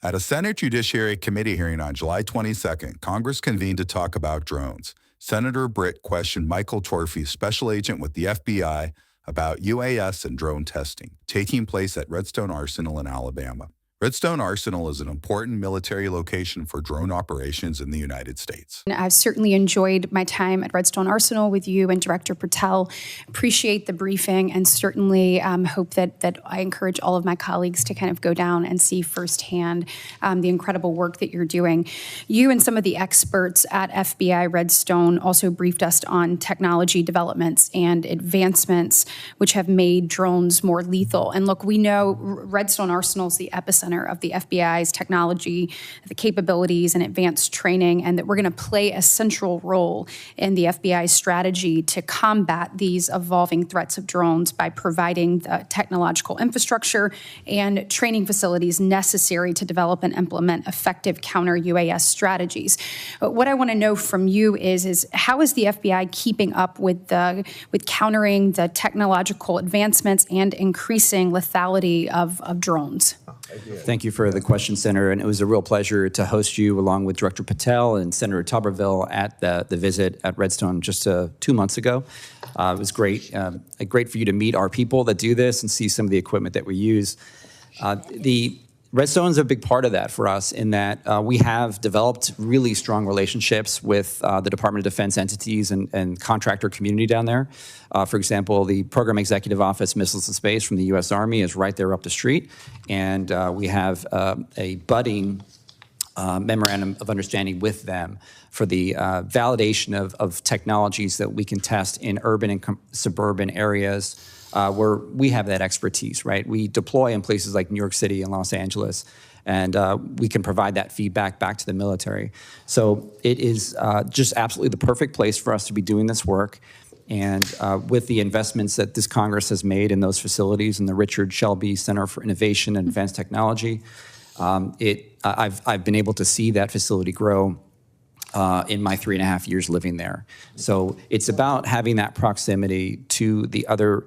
At a Senate Judiciary Committee hearing on July 22nd, Congress convened to talk about drones. Senator Britt questioned Michael Torphy, special agent with the FBI, about UAS and drone testing taking place at Redstone Arsenal in Alabama. Redstone Arsenal is an important military location for drone operations in the United States. I've certainly enjoyed my time at Redstone Arsenal with you and Director Patel. Appreciate the briefing and certainly hope that I encourage all of my colleagues to kind of go down and see firsthand the incredible work that you're doing. You and some of the experts at FBI Redstone also briefed us on technology developments and advancements which have made drones more lethal. And look, we know Redstone Arsenal is the epicenter of the FBI's technology, the capabilities and advanced training, and that we're going to play a central role in the FBI's strategy to combat these evolving threats of drones by providing the technological infrastructure and training facilities necessary to develop and implement effective counter-UAS strategies. But what I want to know from you is how is the FBI keeping up with countering the technological advancements and increasing lethality of drones? Thank you for the question, Senator. And it was a real pleasure to host you along with Director Patel and Senator Tuberville at the visit at Redstone just 2 months ago. It was great. Great for you to meet our people that do this and see some of the equipment that we use. The Redstone is a big part of that for us in that we have developed really strong relationships with the Department of Defense entities and contractor community down there. For example, the Program Executive Office Missiles and Space from the U.S. Army is right there up the street, and we have a budding memorandum of understanding with them for the validation of technologies that we can test in urban and suburban areas where we have that expertise, right? We deploy in places like New York City and Los Angeles, and we can provide that feedback back to the military. So it is just absolutely the perfect place for us to be doing this work. And with the investments that this Congress has made in those facilities and the Richard Shelby Center for Innovation and Advanced Technology, I've been able to see that facility grow in my 3.5 years living there. So it's about having that proximity to the other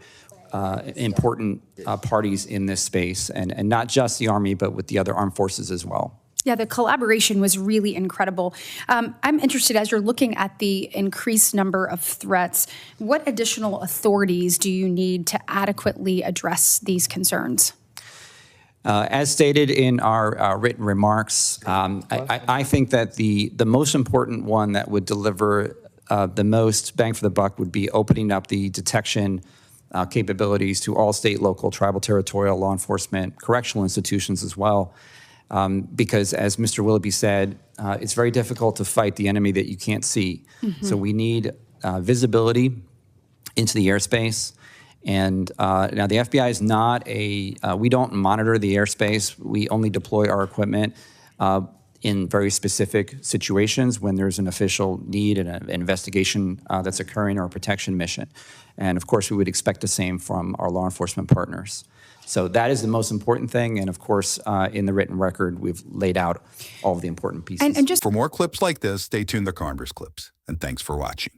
important parties in this space, and not just the Army, but with the other armed forces as well. Yeah, the collaboration was really incredible. I'm interested, as you're looking at the increased number of threats, what additional authorities do you need to adequately address these concerns? As stated in our written remarks, I think that the most important one that would deliver the most bang for the buck would be opening up the detection capabilities to all state, local, tribal, territorial, law enforcement, correctional institutions as well. Because as Mr. Willoughby said, it's very difficult to fight the enemy that you can't see. Mm-hmm. So we need visibility into the airspace. And now the FBI is not we don't monitor the airspace. We only deploy our equipment in very specific situations when there's an official need and an investigation that's occurring or a protection mission. And of course, we would expect the same from our law enforcement partners. So that is the most important thing. And of course, in the written record, we've laid out all of the important pieces. For more clips like this, stay tuned to Congress Clips. And thanks for watching.